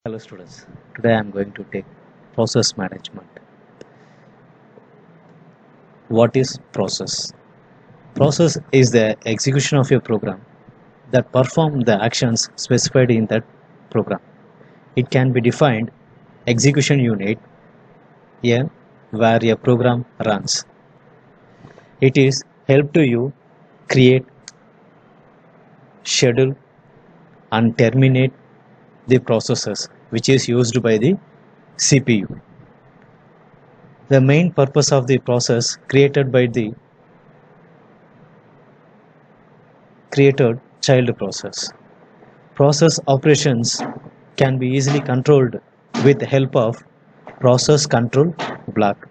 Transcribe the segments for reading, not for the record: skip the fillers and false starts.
Hello students, today I am going to take process management. What is process? Process is the execution of a program that perform the actions specified in that program. It can be defined execution unit here where a program runs. It is help to you create, schedule and terminate the processes which is used by the CPU. The main purpose of the process created child process. Process operations can be easily controlled with the help of process control block.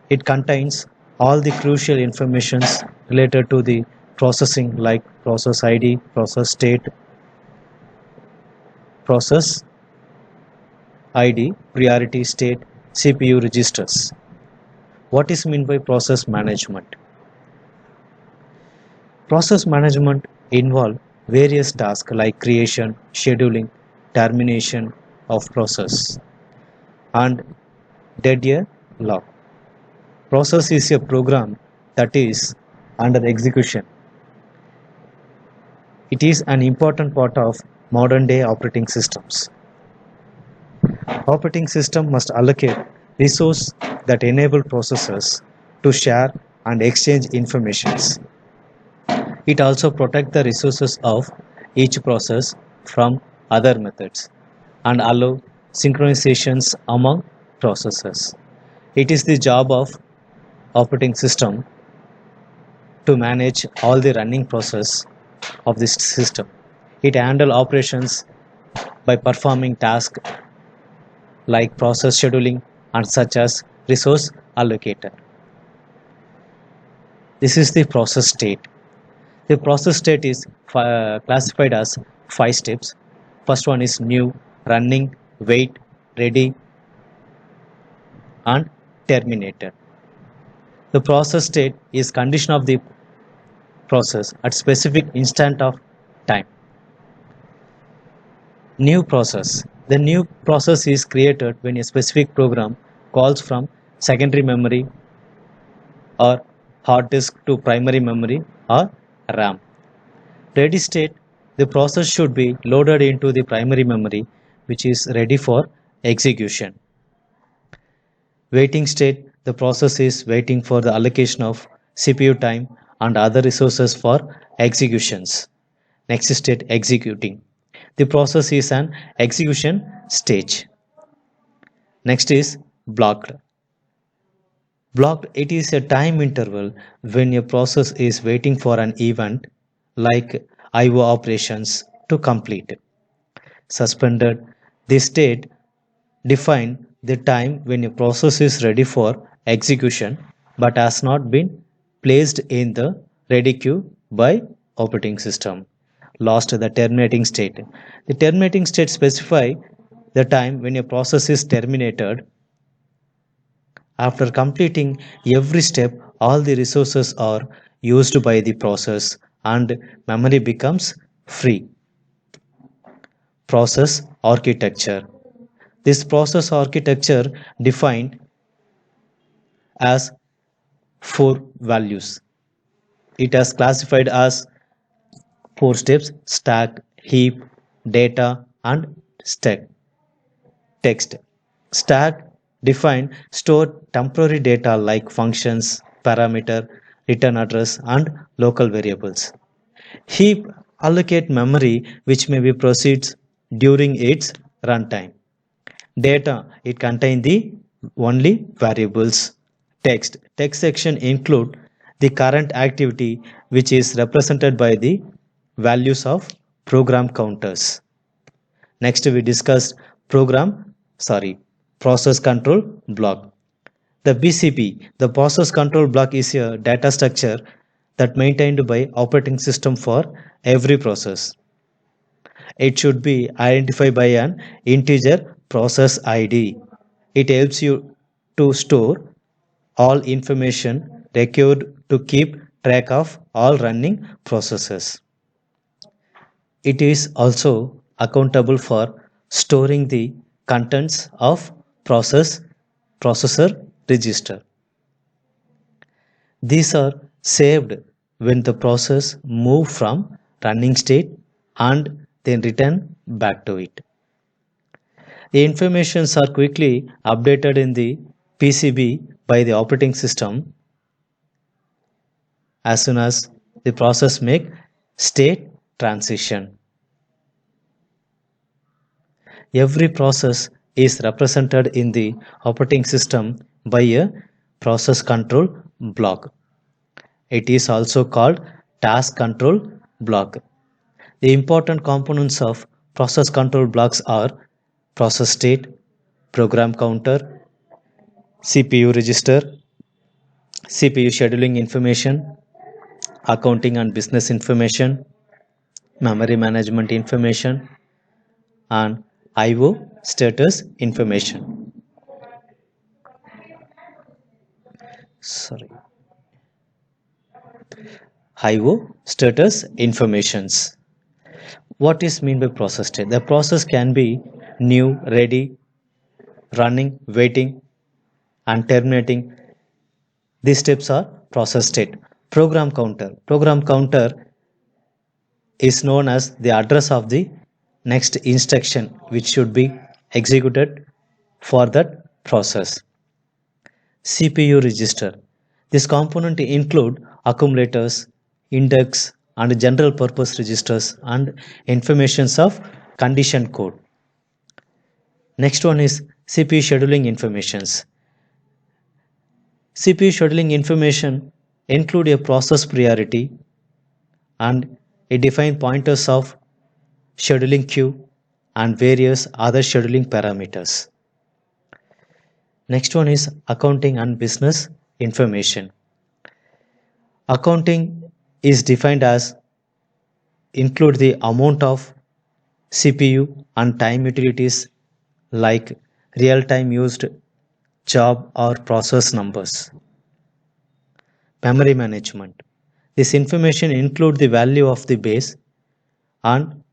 It contains all the crucial informations related to the processing like process ID, process state, process ID, priority state, CPU registers. What is meant by process management? Process management involve various tasks like creation, scheduling, termination of process, and dead a log. Process is a program that is under execution. It is an important part of modern day operating systems. Operating system must allocate resources that enable processors to share and exchange informations. It also protects the resources of each process from other methods and allow synchronizations among processes. It is the job of operating system to manage all the running process of this system. It handles operations by performing tasks like process scheduling and such as resource allocator. This is the process state. The process state is classified as 5 steps. First one is new, running, wait, ready, and terminated. The process state is condition of the process at specific instant of time. New process. The new process is created when a specific program calls from secondary memory or hard disk to primary memory or RAM. Ready state. The process should be loaded into the primary memory which is ready for execution. Waiting state. The process is waiting for the allocation of CPU time and other resources for executions. Next state, executing. The process is an execution stage. Next is blocked. Blocked, it is a time interval when a process is waiting for an event like IO operations to complete. Suspended, this state define the time when a process is ready for execution but has not been placed in the ready queue by operating system. Last, the terminating state. The terminating state specify the time when a process is terminated. After completing every step, all the resources are used by the process and memory becomes free. Process architecture. This process architecture defined as 4 values. It has classified as 4 steps: stack, heap, data, and stack. Text. Stack define store temporary data like functions, parameter, return address, and local variables. Heap allocate memory which may be proceeds during its runtime. Data, it contain the only variables. Text section include the current activity which is represented by the values of program counters. Next we discussed process control block. The BCB, the process control block, is a data structure that maintained by operating system for every process. It should be identified by an integer process ID. It helps you to store all information required to keep track of all running processes. It is also accountable for storing the contents of processor register. These are saved when the process move from running state and then return back to it. The informations are quickly updated in the PCB by the operating system as soon as the process make state transition. Every process is represented in the operating system by a process control block. It is also called task control block. The important components of process control blocks are process state, program counter, CPU register, CPU scheduling information, accounting and business information, memory management information, and IO status information. Sorry. IO status informations. What is mean by process state? The process can be new, ready, running, waiting, and terminating. These steps are process state. Program counter. Program counter is known as the address of the next instruction which should be executed for that process. CPU register. This component include accumulators, index, and general purpose registers and informations of condition code. Next one is CPU scheduling informations. CPU scheduling information include a process priority and it define pointers of scheduling queue and various other scheduling parameters. Next one is accounting and business information. Accounting is defined as include the amount of CPU and time utilities like real time used, job or process numbers. Memory management. This information include the value of the base and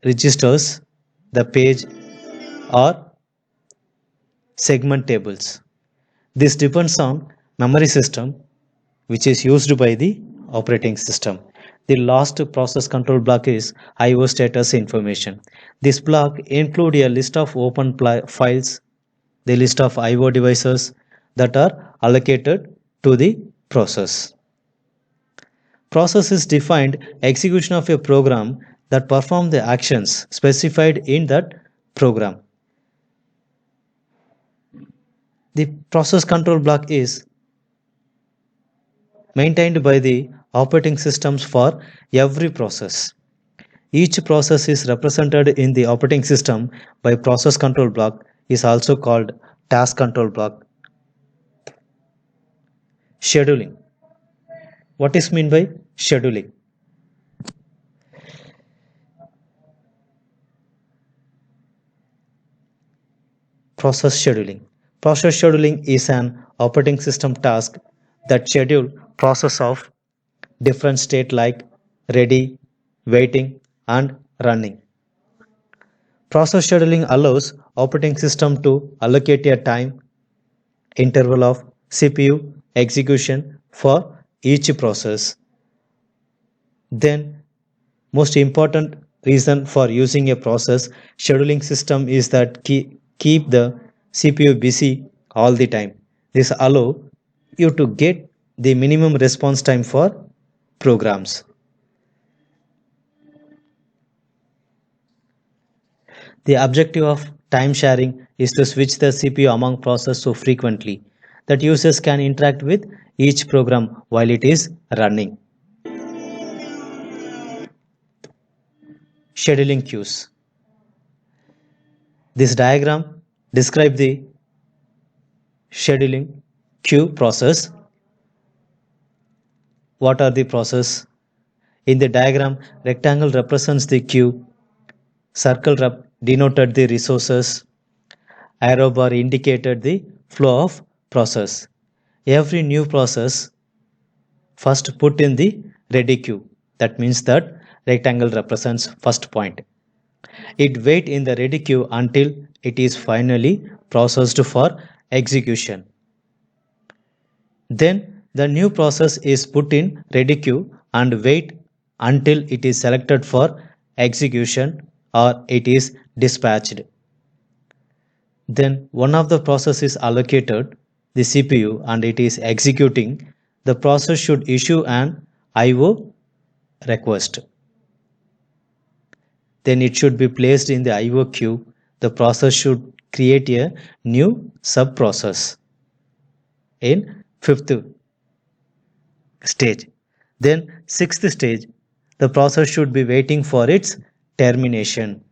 registers, the page or segment tables. This depends on memory system which is used by the operating system. The last process control block is IO status information. This block include a list of open files, the list of IO devices that are allocated to the process. Process is defined execution of a program that perform the actions specified in that program. The process control block is maintained by the operating systems for every process. Each process is represented in the operating system by process control block is also called task control block. Scheduling. What is mean by scheduling? Process scheduling. Process scheduling is an operating system task that schedule process of different state like ready, waiting, and running. Process scheduling allows operating system to allocate a time interval of CPU execution for each process. Then, most important reason for using a process scheduling system is that keep the CPU busy all the time. This allow you to get the minimum response time for programs. The objective of time sharing is to switch the CPU among processes so frequently that users can interact with each program while it is running. Scheduling queues. This diagram describes the scheduling queue process. What are the process? In the diagram, rectangle represents the queue, circle denoted the resources, arrow bar indicated the flow of process. Every new process first put in the ready queue. That means that rectangle represents first point. It waits in the ready queue until it is finally processed for execution. Then the new process is put in ready queue and wait until it is selected for execution or it is dispatched. Then one of the process is allocated the CPU and it is executing. The process should issue an IO request. Then it should be placed in the IO queue. The process should create a new sub-process in fifth stage. Then sixth stage, the process should be waiting for its termination.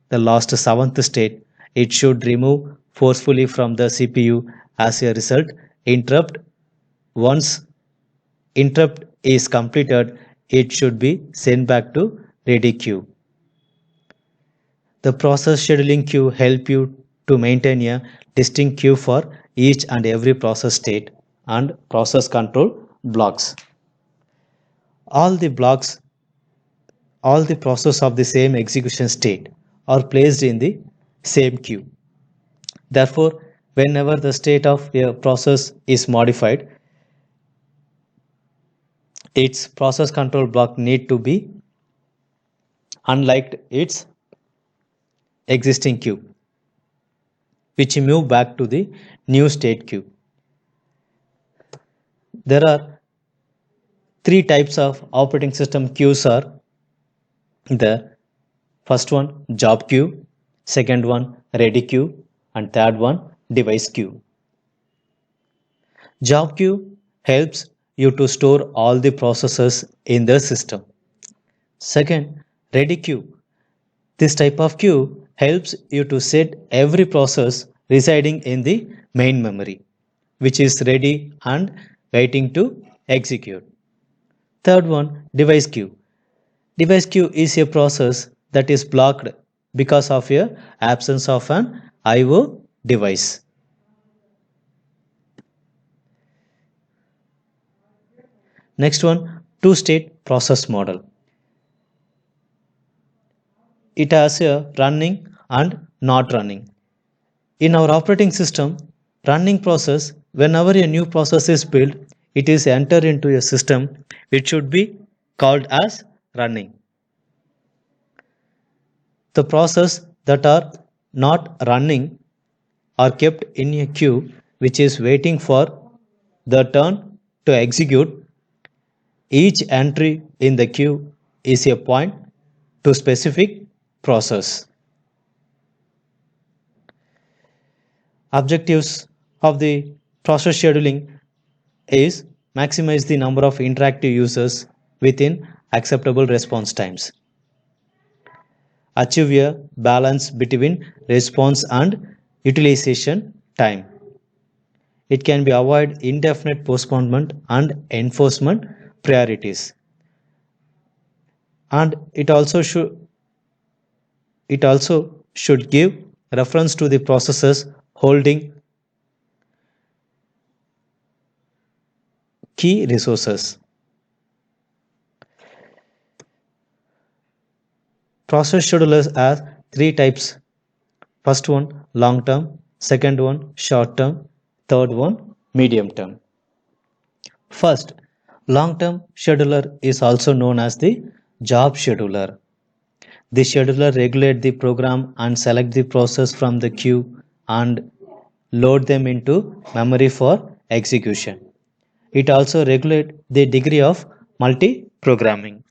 The last seventh state, it should remove forcefully from the CPU. As a result, interrupt. Once interrupt is completed, it should be sent back to ready queue. The process scheduling queue help you to maintain a distinct queue for each and every process state and process control blocks. All the blocks, all the process of the same execution state are placed in the same queue. Therefore, whenever the state of a process is modified, its process control block need to be unlike its existing queue, which move back to the new state queue. There are three types of operating system queues are the first one job queue, second one ready queue, and third one device queue. Job queue helps you to store all the processes in the system. Second, ready queue. This type of queue helps you to set every process residing in the main memory, which is ready and waiting to execute. Third one, device queue. Device queue is a process that is blocked because of a absence of an IO device. Next one, two-state process model. It has a running and not running. In our operating system, running process, whenever a new process is built, it is entered into a system which should be called as running. The process that are not running are kept in a queue which is waiting for the turn to execute. Each entry in the queue is a point to specific process. Objectives of the process scheduling is maximize the number of interactive users within acceptable response times. Achieve a balance between response and utilization time. It can be avoid indefinite postponement and enforcement priorities. And it also should give reference to the processes holding key resources. Process schedulers are three types. First one long term, second one short term, third one medium term. First, long term scheduler is also known as the job scheduler. The scheduler regulates the program and select the process from the queue and load them into memory for execution. It also regulates the degree of multi-programming.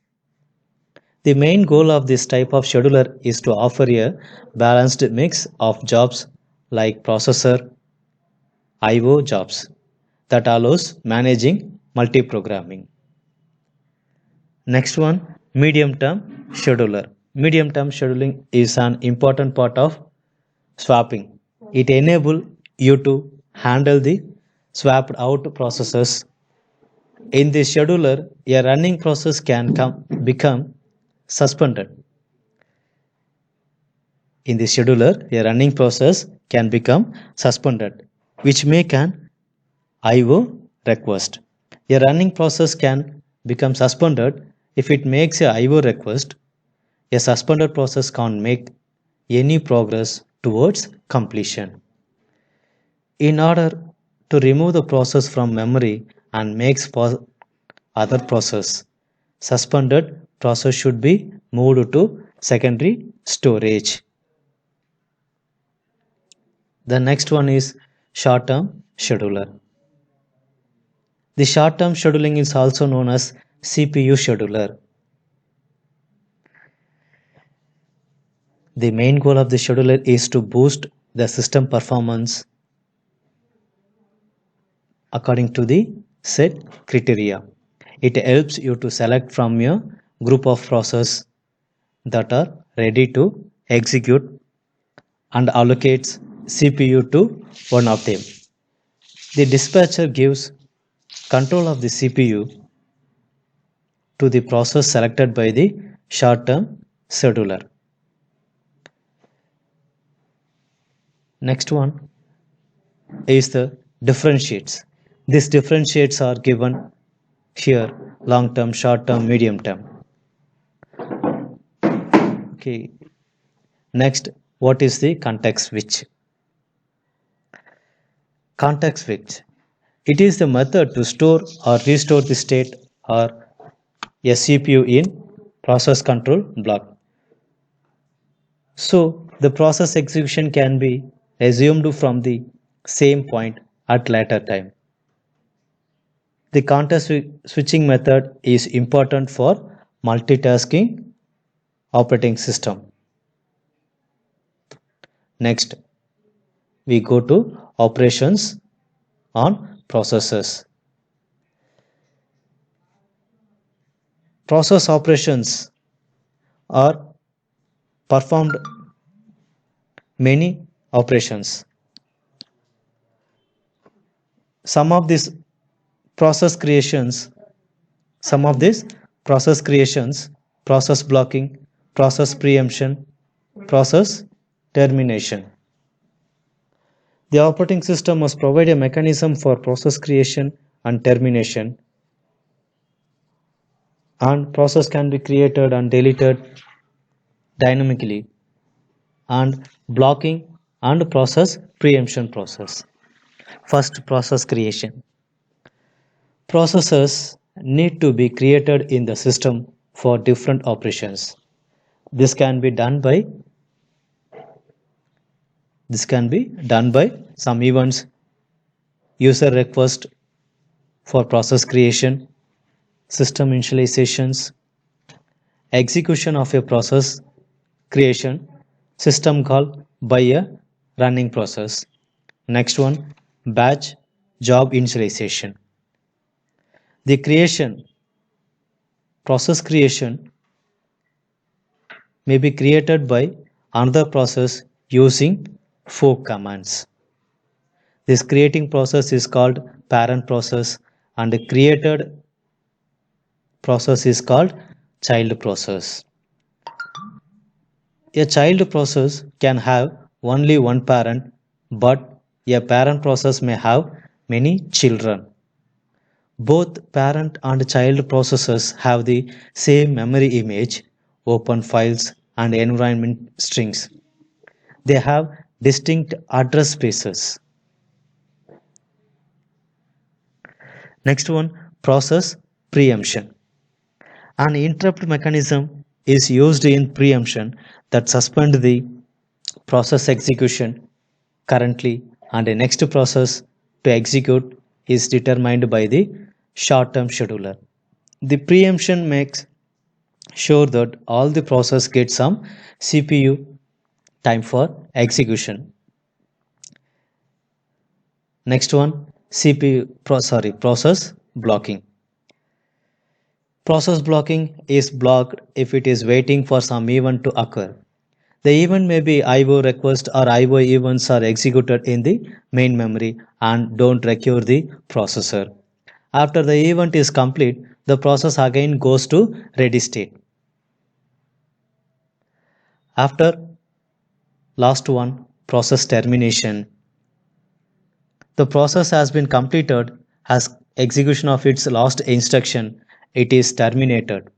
The main goal of this type of scheduler is to offer a balanced mix of jobs like processor IO jobs that allows managing multi-programming. Next one, medium-term scheduler. Medium-term scheduling is an important part of swapping. It enables you to handle the swapped out processes. In the scheduler, a running process can become suspended. In the scheduler, a running process can become suspended, which make an IO request. A running process can become suspended if it makes a IO request. A suspended process can't make any progress towards completion. In order to remove the process from memory and makes for other process, suspended process should be moved to secondary storage. The next one is short-term scheduler. The short-term scheduling is also known as CPU scheduler. The main goal of the scheduler is to boost the system performance according to the set criteria. It helps you to select from a group of processes that are ready to execute and allocates CPU to one of them. The dispatcher gives control of the CPU to the process selected by the short-term scheduler. Next one is the differentiates. These differentiates are given here: long term, short term, medium term. Okay. Next, what is the context switch? Context switch. It is the method to store or restore the state or a CPU in process control block. So the process execution can be resumed from the same point at later time. The context switching method is important for multitasking operating system. Next, we go to operations on processes. Process operations are performed many operations. Some of these process creations, process blocking, process preemption, process termination. The operating system must provide a mechanism for process creation and termination, and process can be created and deleted dynamically, and blocking and process preemption process. First, process creation. Processes need to be created in the system for different operations. This can be done by some events, user request for process creation, system initializations, execution of a process creation, system call by a running process. Next one, batch job initialization. The process creation may be created by another process using fork commands. This creating process is called parent process, and the created process is called child process. A child process can have only one parent, but a parent process may have many children. Both parent and child processes have the same memory image, open files, and environment strings. They have distinct address spaces. Next one, process preemption. An interrupt mechanism is used in preemption that suspend the process execution currently, and the next process to execute is determined by the short-term scheduler. The preemption makes sure that all the process get some CPU time for execution. Next one, process blocking. Process blocking is blocked if it is waiting for some event to occur. The event may be IO request or IO events are executed in the main memory and don't require the processor. After the event is complete, the process again goes to ready state. After last one, process termination. The process has been completed, has execution of its last instruction, it is terminated.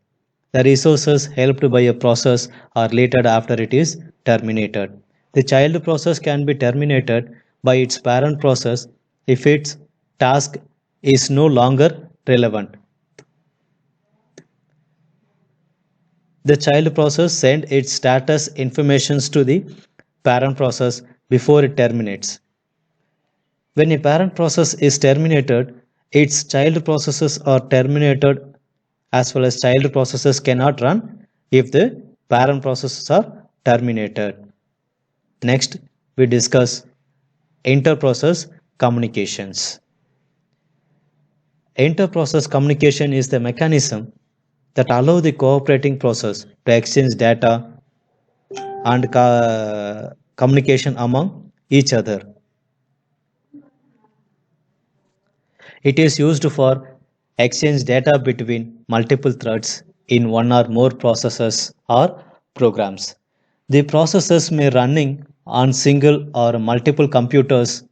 The resources helped by a process are related after it is terminated. The child process can be terminated by its parent process if its task is no longer relevant. The child process sends its status informations to the parent process before it terminates. When a parent process is terminated, its child processes are terminated as well as child processes cannot run if the parent processes are terminated. Next, we discuss inter-process communications. Inter-process communication is the mechanism that allow the cooperating process to exchange data and communication among each other. It is used for exchange data between multiple threads in one or more processes or programs. The processes may running on single or multiple computers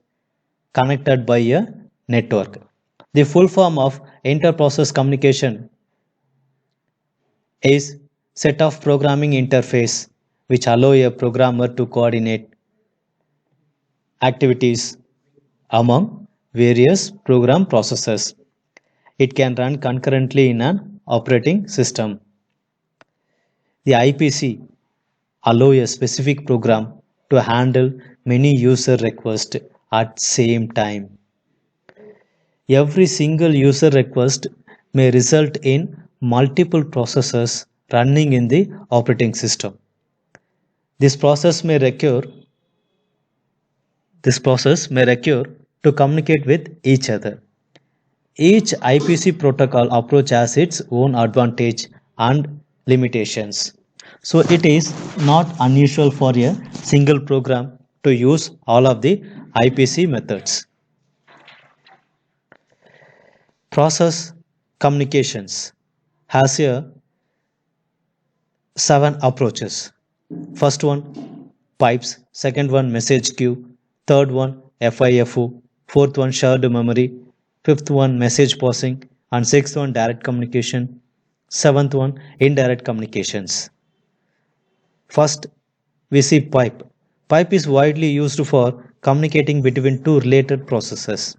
connected by a network. The full form of inter-process communication is set of programming interface which allow a programmer to coordinate activities among various program processes. It can run concurrently in an operating system. The IPC allow a specific program to handle many user requests at same time. Every single user request may result in multiple processes running in the operating system. This process may require to communicate with each other. Each IPC protocol approach has its own advantage and limitations. So it is not unusual for a single program to use all of the IPC methods. Process communications has a 7 approaches. First one pipes, second one message queue, third one FIFO, fourth one shared memory, fifth one message passing, and sixth one direct communication, seventh one indirect communications. First, we see pipe. Pipe is widely used for communicating between two related processes.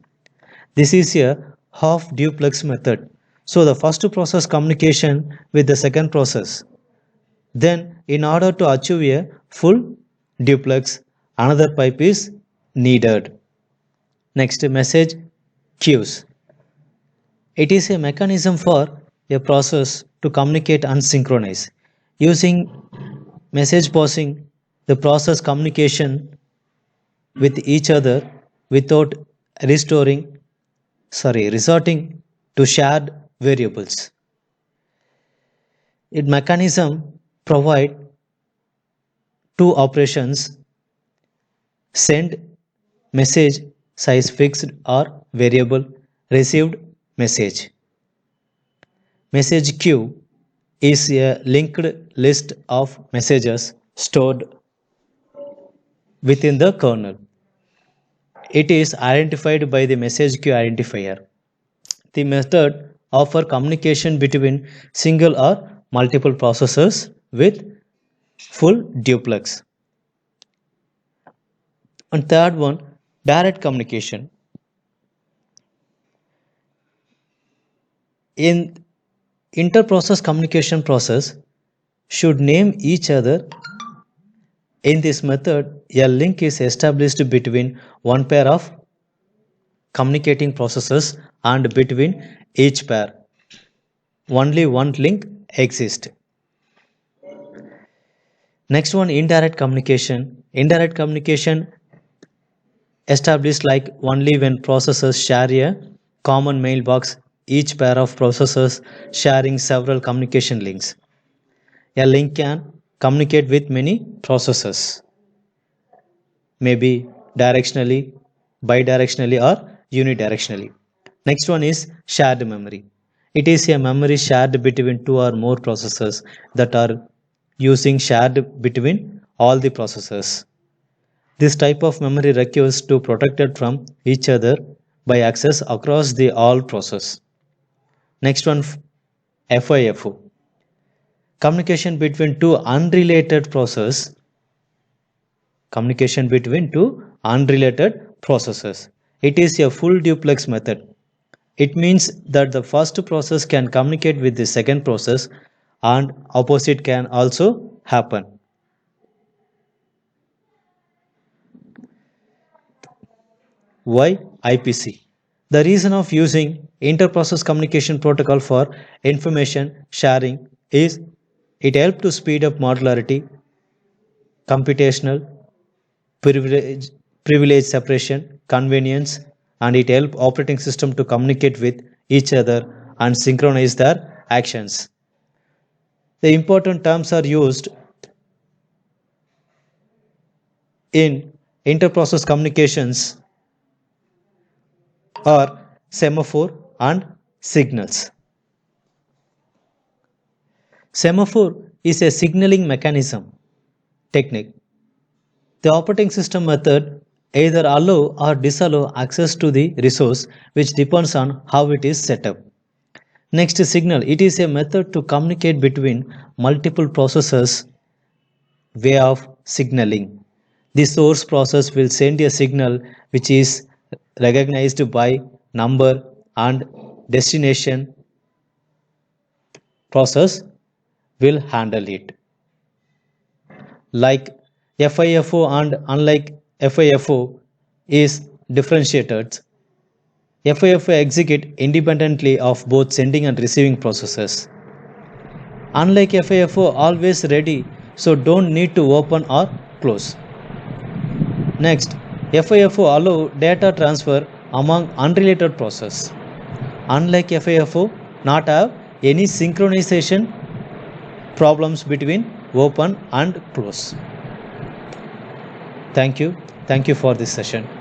This is a half duplex method. So the first process communication with the second process. Then in order to achieve a full duplex, another pipe is needed. Next, message queues. It is a mechanism for a process to communicate and synchronize. Using message passing, the process communication with each other without resorting to shared variables. It mechanism provide two operations: send message size fixed or variable, received message. Message queue is a linked list of messages stored within the kernel. It is identified by the message queue identifier. The method offers communication between single or multiple processors with full duplex. And third one, direct communication. In inter-process communication process should name each other. In this method, a link is established between one pair of communicating processes and between each pair. Only one link exists. Next one, indirect communication. Indirect communication established like only when processors share a common mailbox, each pair of processors sharing several communication links. A link can communicate with many processes, maybe directionally, bidirectionally, or unidirectionally. Next one is shared memory. It is a memory shared between two or more processors that are using shared between all the processors. This type of memory requires to protected from each other by access across the all process. Next one, FIFO. communication between two unrelated processes. Communication between two unrelated processes. It is a full duplex method. It means that the first process can communicate with the second process and opposite can also happen. Why IPC? The reason of using inter-process communication protocol for information sharing is it helps to speed up modularity, computational, privilege, privilege separation, convenience, and it helps operating system to communicate with each other and synchronize their actions. The important terms are used in inter-process communications are semaphore and signals. Semaphore is a signaling mechanism technique. The operating system method either allow or disallow access to the resource which depends on how it is set up. Next signal. It is a method to communicate between multiple processes way of signaling. The source process will send a signal which is recognized by number and destination process will handle it. Like FIFO and unlike FIFO is differentiated. FIFO execute independently of both sending and receiving processes. Unlike FIFO, always ready, so don't need to open or close. Next, FIFO allow data transfer among unrelated process. Unlike FIFO, not have any synchronization problems between open and close. Thank you. Thank you for this session.